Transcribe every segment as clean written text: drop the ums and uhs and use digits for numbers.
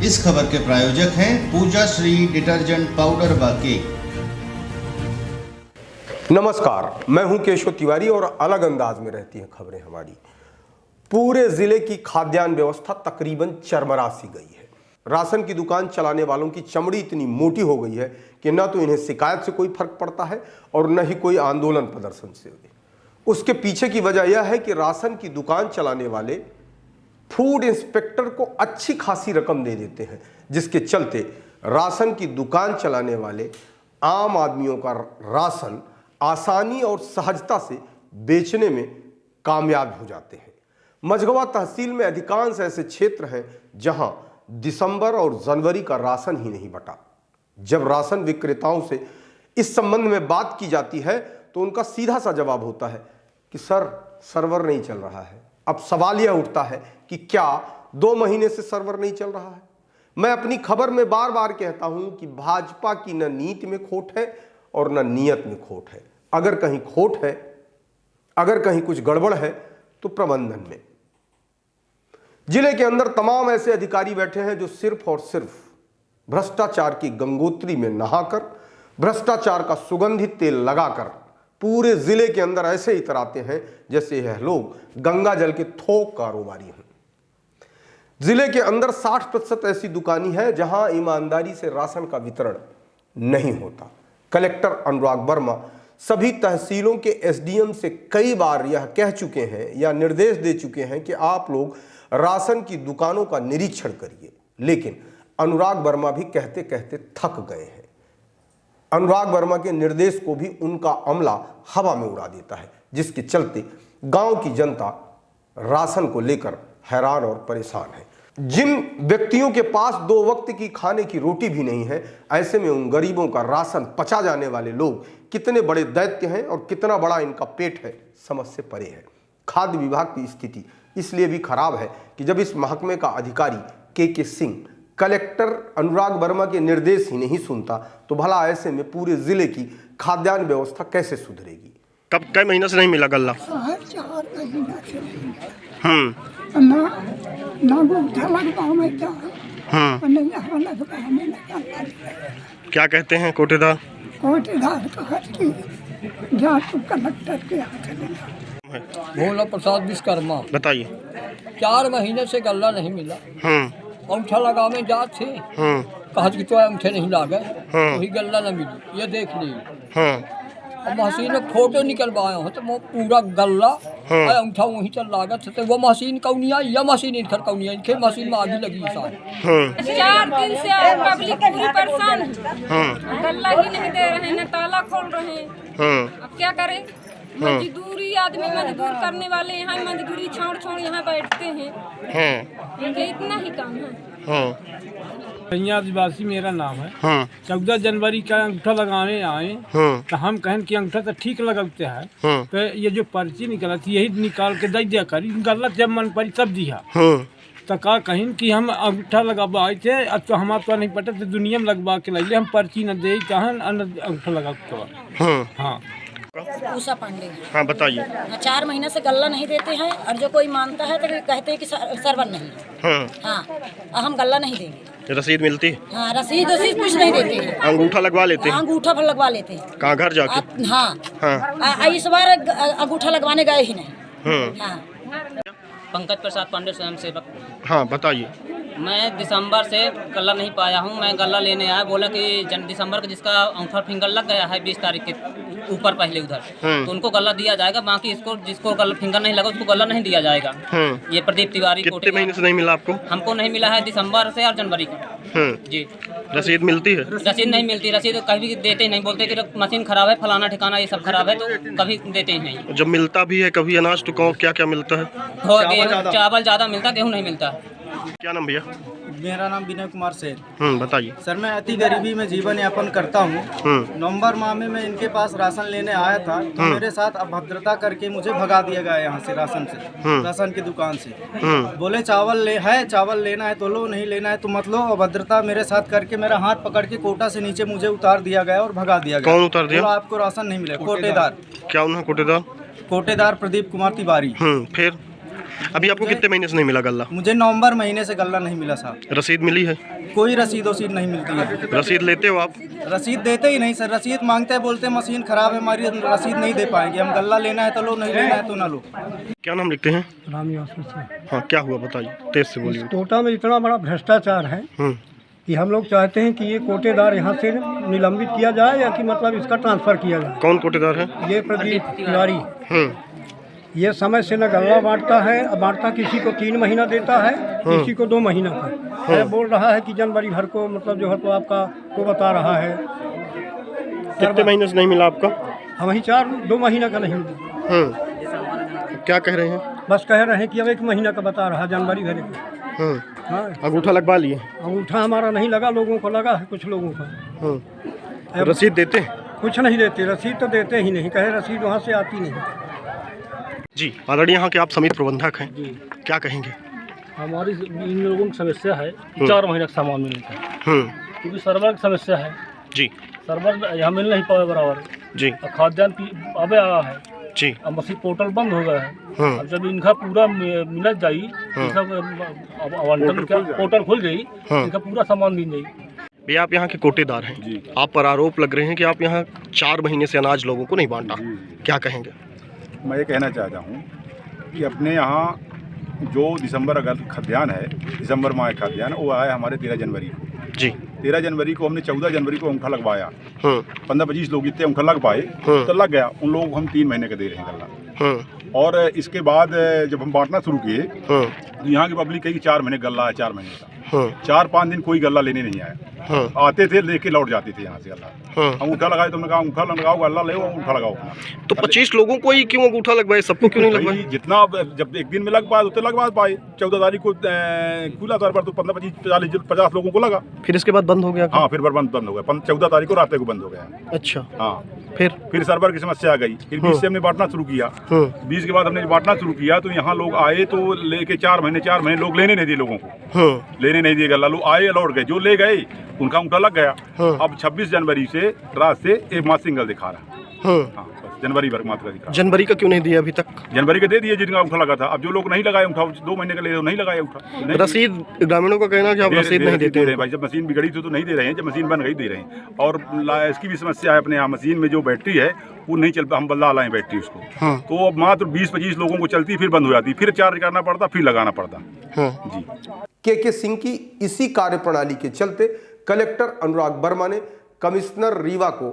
इस खबर के प्रायोजक हैं पूजा श्री डिटर्जेंट पाउडर व केक। नमस्कार, मैं हूं केशव तिवारी और अलग अंदाज में रहती हैं खबरें हमारी। पूरे जिले की खाद्यान्न व्यवस्था तकरीबन चरमरा सी गई है। राशन की दुकान चलाने वालों की चमड़ी इतनी मोटी हो गई है कि न तो इन्हें शिकायत से कोई फर्क पड़ता है और न ही कोई आंदोलन प्रदर्शन से। उसके पीछे की वजह यह है कि राशन की दुकान चलाने वाले फूड इंस्पेक्टर को अच्छी खासी रकम दे देते हैं, जिसके चलते राशन की दुकान चलाने वाले आम आदमियों का राशन आसानी और सहजता से बेचने में कामयाब हो जाते हैं। मझगवा तहसील में अधिकांश ऐसे क्षेत्र हैं जहां दिसंबर और जनवरी का राशन ही नहीं बटा। जब राशन विक्रेताओं से इस संबंध में बात की जाती है तो उनका सीधा सा जवाब होता है कि सर, सर्वर नहीं चल रहा है। अब सवाल यह उठता है कि क्या 2 महीने से सर्वर नहीं चल रहा है? मैं अपनी खबर में बार बार कहता हूं कि भाजपा की न नीति में खोट है और न नियत में खोट है। अगर कहीं खोट है, अगर कहीं कुछ गड़बड़ है तो प्रबंधन में। जिले के अंदर तमाम ऐसे अधिकारी बैठे हैं जो सिर्फ और सिर्फ भ्रष्टाचार की गंगोत्री में नहाकर, भ्रष्टाचार का सुगंधित तेल लगाकर पूरे जिले के अंदर ऐसे इतराते हैं जैसे यह लोग गंगा जल के थोक कारोबारी हैं। जिले के अंदर 60% ऐसी दुकानें हैं जहां ईमानदारी से राशन का वितरण नहीं होता। कलेक्टर अनुराग वर्मा सभी तहसीलों के एसडीएम से कई बार यह कह चुके हैं या निर्देश दे चुके हैं कि आप लोग राशन की दुकानों का निरीक्षण करिए, लेकिन अनुराग वर्मा भी कहते कहते थक गए हैं। अनुराग वर्मा के निर्देश को भी उनका अमला हवा में उड़ा देता है, जिसके चलते गांव की जनता राशन को लेकर हैरान और परेशान है। जिन व्यक्तियों के पास 2 वक्त की खाने की रोटी भी नहीं है, ऐसे में उन गरीबों का राशन पचा जाने वाले लोग कितने बड़े दैत्य हैं और कितना बड़ा इनका पेट है, समझ से परे है। खाद्य विभाग की स्थिति इसलिए भी खराब है कि जब इस महकमे का अधिकारी के सिंह कलेक्टर अनुराग वर्मा के निर्देश ही नहीं सुनता तो भला ऐसे में पूरे जिले की खाद्यान्न व्यवस्था कैसे सुधरेगी? कब कई महीने से नहीं मिला गल्ला? 4 महीना से क्या कहते हैं कोटेदार? कोटेदार कलेक्टर के हाथ भोला प्रसाद विश्वकर्मा। बताइए। 4 महीने से गल्ला नहीं मिला। अंगूठा लगावे जात थे, कहा कि तो अंगूठे नहीं लागे, वही गल्ला न मिली। ये देख ली। अब मशीन में फोटो निकलवाया हो तो वो पूरा गल्ला अंगूठा वहीं चल लागत तो वो मशीन कौनिया या मशीन इनकर कौनिया इनके मशीन में आगे लगी सारी। 4 दिन से पब्लिक पूरी परेशान है। गल्ला ही नहीं दे रहे हैं, न ताला खोल रहे हैं। अब क्या करें? मजदूरी आदमी मजदूर करने वाले यहाँ मजदूरी छोड़ यहाँ बैठते हैं। ये इतना ही काम है। आदिवासी मेरा नाम है। 14 जनवरी का अंगूठा लगाने आए तो हम कहें कि अंगूठा तो ठीक लगाते हैं, तो ये जो पर्ची निकला थी यही निकाल के दे दिया करी। गलत जब मन पड़ी तब दिया तो का कहीं कि हम अंगूठा लगवा आए थे, अब तो हमारा तो नहीं पता तो दुनिया में लगवा के ले हम पर्ची न दे कहाँ अंगूठा लगा के। हाँ उषा पांडे। हाँ बताइए। 4 महीने से गल्ला नहीं देते हैं और जो कोई मानता है तो कहते हैं कि सर्वर नहीं। हाँ, हम गल्ला नहीं देंगे। रसीद मिलती? हाँ, रसीद कुछ नहीं देते हैं। अंगूठा लगवा लेते हैं? अंगूठा पर लगवा लेते हैं। कहाँ घर जाके? हाँ, इस बार अंगूठा लगवाने गए ही नहीं। हाँ। पंकज प्रसाद पांडे स्वयं सेवक। हाँ बताइए। मैं दिसंबर से गल्ला नहीं पाया हूँ। मैं गल्ला लेने आया, बोला कि दिसंबर का जिसका अंगूठा फिंगर लग गया है 20 तारीख के ऊपर पहले उधर, तो उनको गल्ला दिया जाएगा। बाकी इसको जिसको गल्ला फिंगर नहीं लगा उसको गल्ला नहीं दिया जाएगा। ये प्रदीप तिवारी। कितने महीने से नहीं मिला आपको? हमको नहीं मिला है दिसंबर से और जनवरी का। जी। रसीद मिलती है? रसीद नहीं मिलती। रसीद कभी देते ही नहीं, बोलते कि मशीन खराब है, फलाना ठिकाना ये सब खराब है, तो कभी देते ही नहीं। जब मिलता भी है कभी अनाज तो क्या क्या मिलता है? चावल ज़्यादा मिलता, गेहूँ नहीं मिलता। क्या नाम भैया? मेरा नाम विनय कुमार सेठ। बताइए। सर, मैं अति गरीबी में जीवन यापन करता हूँ। नवंबर माह में मैं इनके पास राशन लेने आया था तो मेरे साथ अभद्रता करके मुझे भगा दिया गया यहाँ से, राशन की दुकान से। बोले चावल लेना है तो लो, नहीं लेना है तो मत लो। अभद्रता मेरे साथ करके मेरा हाथ पकड़ के कोटा से नीचे मुझे उतार दिया गया और भगा दिया गया। कौन उतार दिया? आपको राशन नहीं मिलेगा। कोटेदार। क्या उन्होंने? कोटेदार प्रदीप कुमार तिवारी। फिर अभी आपको कितने महीने से नहीं मिला गल्ला? मुझे नवंबर महीने से गल्ला नहीं मिला साहब। रसीद मिली है? कोई रसीद वसीद नहीं मिलती है। रसीद लेते हो आप? रसीद देते ही नहीं सर, रसीद मांगते हैं, बोलते हैं मशीन खराब है हमारी, रसीद नहीं दे पाएंगे। हम गल्ला लेना है तो लो, नहीं लेना है तो ना लो। क्या नाम लिखते हैं? हाँ, क्या हुआ बताइए, तेज से बोलिए। कोटा में इतना बड़ा भ्रष्टाचार है कि हम लोग चाहते हैं कि ये कोटेदार यहाँ से निलंबित किया जाए या कि मतलब इसका ट्रांसफर किया जाए। कौन कोटेदार है? ये प्रदीप तिवारी। ये समय से न गल्ला बांटता है, बांटता किसी को 3 महीना देता है, किसी को 2 महीना का। ये बोल रहा है कि जनवरी भर को मतलब जो है तो आपका को बता रहा है। कितने महीने से नहीं मिला आपका? हम ही 2 महीना का नहीं मिला। क्या कह रहे हैं? बस कह रहे हैं कि अब 1 महीना का बता रहा, जनवरी भर को। हाँ, अंगूठा लगवा लिए? अंगूठा हमारा नहीं लगा, लोगों को लगा है, कुछ लोगों का। रसीद देते हैं? कुछ नहीं देते, रसीद तो देते ही नहीं, कहे रसीद वहाँ से आती नहीं। जी, ऑलरेडी यहाँ के आप समिति प्रबंधक हैं, क्या कहेंगे? हमारी इन लोगों की समस्या है 4 महीने का सामान मिलता है, क्योंकि सर्वर की समस्या है जी। सर्वर यहाँ मिल नहीं पाए बराबर जी। खाद्यान्न की अबे आया है जी। अब मसीह पोर्टल बंद हो गया है। अब जब इनका पूरा मिलत जाई, पोर्टल खुल गई, इनका पूरा सामान मिल जाई। भैया, आप यहाँ के कोटेदार हैं, आप पर आरोप लग रहे हैं कि आप यहाँ 4 महीने से अनाज लोगों को नहीं बांटा, क्या कहेंगे? मैं ये कहना चाहता हूँ कि अपने यहाँ जो दिसंबर अगर खाद्यान्न है, दिसंबर माह खाद्यान्न, वो आया हमारे 13 जनवरी को जी। 13 जनवरी को हमने 14 जनवरी को अंगूठा लगवाया। 15-20 लोग इतने अंगूठा लग पाए तो लग गया। उन लोगों को हम 3 महीने का दे रहे हैं गल्ला। और इसके बाद जब हम बांटना शुरू किए तो यहाँ की पब्लिक कही 4 महीने गल्ला है, 4 महीने का। 4-5 दिन कोई गल्ला लेने नहीं आया। आते थे, लेके लौट जाते थे यहाँ से गल्ला। अंगूठा लगाए तो हमने कहा अंगूठा लगाओ, गल्ला ले, अंगूठा लगाओ अपना। तो 25 लोगों को ही क्यों अंगूठा लगवाए, सबको क्यों नहीं लगवाए? जितना जब एक दिन में लग पाए उतने लगवा पाए। 14 तारीख को खुला तौर पर तो 15-20-50 लोगों को लगा। फिर इसके बाद बंद हो गया? हाँ, फिर बंद हो गया। 14 तारीख को रात को बंद हो गया। अच्छा। हाँ, फिर सर्वर की समस्या आ गई। फिर 20 से हमने बांटना शुरू किया। 20 के बाद हमने बांटना शुरू किया तो यहाँ लोग आए तो लेके 4 महीने लोग लेने नहीं दिए, लोगों को लेने नहीं दिए गल्ला। लोग आए, लौट गए, जो ले गए उनका अंगूठा लग गया। अब 26 जनवरी से रात से एक मास सिंगल दिखा रहा। हाँ, जनवरी भर मात्र दिखा। जनवरी का क्यों नहीं दिया अभी तक? जनवरी का दे दिए जिनका अंगूठा लगा था। अब जो लोग नहीं लगाए अंगूठा, 2 महीने का ले नहीं लगाए अंगूठा। रसीद, ग्रामीणों का कहना है कि आप रसीद नहीं देते हैं भाई। जब मशीन बिगड़ी थी तो नहीं दे रहे हैं, जब मशीन बन गई दे रहे हैं। और इसकी भी समस्या है अपने यहाँ, मशीन में जो बैटरी है वो नहीं चल, हम बदला लाए बैटरी उसको। तो अब मात्र 20-25 लोगों को चलती, फिर बंद हो जाती, फिर चार्ज करना पड़ता, फिर लगाना पड़ता जी। के सिंह की इसी कार्यप्रणाली के चलते कलेक्टर अनुराग वर्मा ने कमिश्नर रीवा को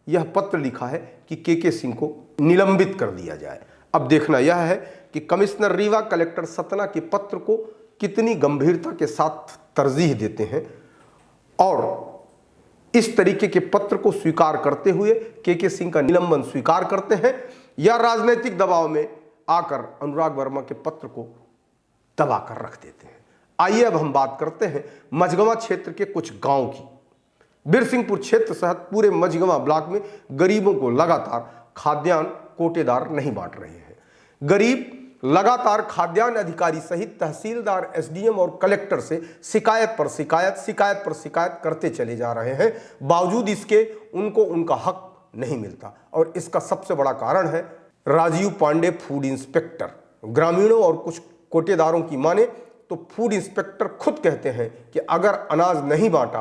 यह पत्र लिखा है कि के सिंह को निलंबित कर दिया जाए। अब देखना यह है कि कमिश्नर रीवा कलेक्टर सतना के पत्र को कितनी गंभीरता के साथ तरजीह देते हैं और इस तरीके के पत्र को स्वीकार करते हुए के सिंह का निलंबन स्वीकार करते हैं या राजनीतिक दबाव में आकर अनुराग वर्मा के पत्र को दबा कर रख देते हैं। आइए अब हम बात करते हैं मझगवां क्षेत्र के कुछ गांव की। बिरसिंहपुर क्षेत्र सहित पूरे मझगवां ब्लॉक में गरीबों को लगातार खाद्यान्न कोटेदार नहीं बांट रहे हैं। गरीब लगातार खाद्यान्न अधिकारी सहित तहसीलदार, एसडीएम और कलेक्टर से शिकायत पर शिकायत करते चले जा रहे हैं। बावजूद इसके उनको उनका हक नहीं मिलता और इसका सबसे बड़ा कारण है राजीव पांडे, फूड इंस्पेक्टर। ग्रामीणों और कुछ कोटेदारों की माने तो फूड इंस्पेक्टर खुद कहते हैं कि अगर अनाज नहीं बांटा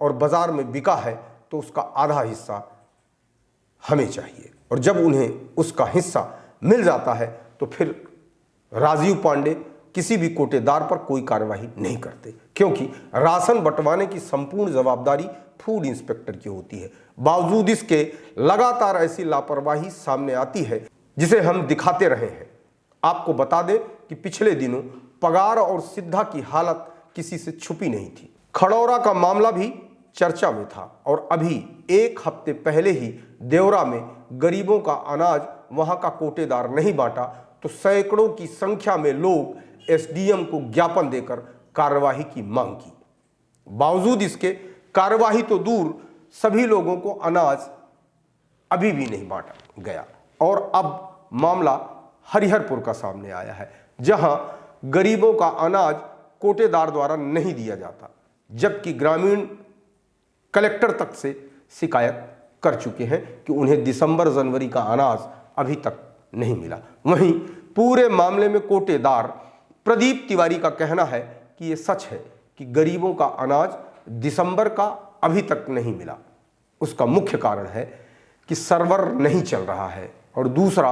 और बाजार में बिका है तो उसका आधा हिस्सा हमें चाहिए, और जब उन्हें उसका हिस्सा मिल जाता है तो फिर राजीव पांडे किसी भी कोटेदार पर कोई कार्यवाही नहीं करते, क्योंकि राशन बंटवाने की संपूर्ण जवाबदारी फूड इंस्पेक्टर की होती है। बावजूद इसके लगातार ऐसी लापरवाही सामने आती है जिसे हम दिखाते रहे हैं। आपको बता दें कि पिछले दिनों पगार और सिद्धा की हालत किसी से छुपी नहीं थी। खड़ौरा का मामला भी चर्चा में था और अभी 1 हफ्ते पहले ही देवरा में गरीबों का अनाज वहां का कोटेदार नहीं बांटा तो सैकड़ों की संख्या में लोग एसडीएम को ज्ञापन देकर कार्यवाही की मांग की। बावजूद इसके कार्यवाही तो दूर, सभी लोगों को अनाज अभी भी नहीं बांटा गया और अब मामला हरिहरपुर का सामने आया है, जहां गरीबों का अनाज कोटेदार द्वारा नहीं दिया जाता, जबकि ग्रामीण कलेक्टर तक से शिकायत कर चुके हैं कि उन्हें दिसंबर जनवरी का अनाज अभी तक नहीं मिला। वहीं पूरे मामले में कोटेदार प्रदीप तिवारी का कहना है कि ये सच है कि गरीबों का अनाज दिसंबर का अभी तक नहीं मिला। उसका मुख्य कारण है कि सर्वर नहीं चल रहा है और दूसरा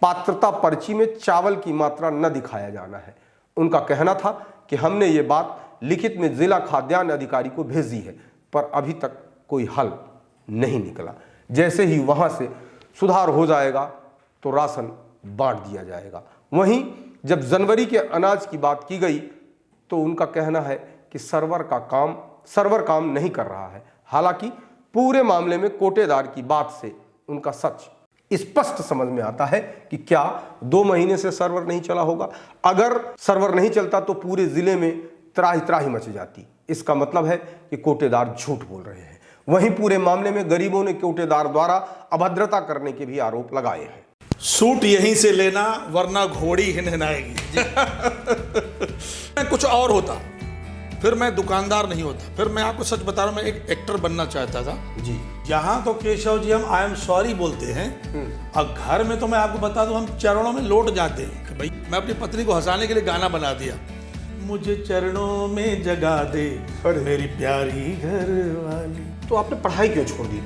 पात्रता पर्ची में चावल की मात्रा न दिखाया जाना है। उनका कहना था कि हमने ये बात लिखित में जिला खाद्यान्न अधिकारी को भेज दी है, पर अभी तक कोई हल नहीं निकला। जैसे ही वहां से सुधार हो जाएगा तो राशन बांट दिया जाएगा। वहीं जब जनवरी के अनाज की बात की गई तो उनका कहना है कि सर्वर काम नहीं कर रहा है। हालांकि पूरे मामले में कोटेदार की बात से उनका सच स्पष्ट समझ में आता है कि क्या 2 महीने से सर्वर नहीं चला होगा। अगर सर्वर नहीं चलता तो पूरे जिले में त्राही मच जाती। इसका मतलब है कि कोटेदार झूठ बोल रहे हैं। वहीं पूरे मामले में गरीबों ने कोटेदार द्वारा अभद्रता करने के भी आरोप लगाए हैं। सूट यहीं से लेना वरना घोड़ी हिनहिनाएगी। मैं कुछ और होता, फिर मैं दुकानदार नहीं होता। फिर मैं आपको सच बता रहा हूं, मैं एक एक्टर बनना चाहता था जी। यहाँ तो केशव जी हम आई एम सॉरी बोलते हैं, और घर में तो मैं आपको बता दूं हम चरणों में लौट जाते हैं कि भाई मैं अपनी पत्नी को हंसाने के लिए गाना बना दिया, मुझे चरणों में जगा दे मेरी प्यारी घर वाली। तो आपने पढ़ाई क्यों छोड़ दी?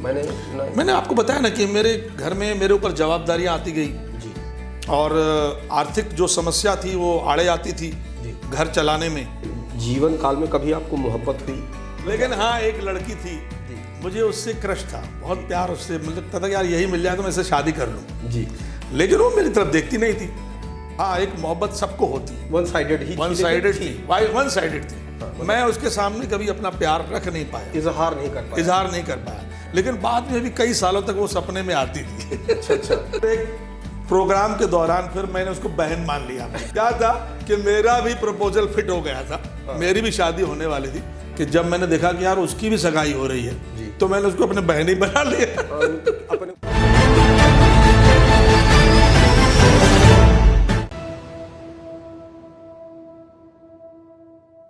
मैंने आपको बताया ना कि मेरे घर में मेरे ऊपर जवाबदारियां आती गई जी, और आर्थिक जो समस्या थी वो आड़े आती थी घर चलाने में। जीवन काल में कभी आपको मोहब्बत हुई? लेकिन हाँ, एक लड़की थी, मुझे उससे क्रश था, बहुत प्यार उससे, मुझे लगता था कि यार यही मिल जाए तो मैं इससे शादी कर लूँ जी। लेकिन वो मेरी तरफ देखती नहीं थी। हाँ, एक मोहब्बत सबको होती, वन साइडेड थी। वन साइडेड थी। मैं उसके सामने कभी अपना प्यार रख नहीं पाया, इजहार नहीं कर पाया। लेकिन बाद में भी कई सालों तक वो सपने में आती थी। अच्छा। एक प्रोग्राम के दौरान फिर मैंने उसको बहन मान लिया। क्या था कि मेरा भी प्रपोजल फिट हो गया था, मेरी भी शादी होने वाली थी, कि जब मैंने देखा कि यार उसकी भी सगाई हो रही है तो मैंने उसको अपने बहन ही बना लिया।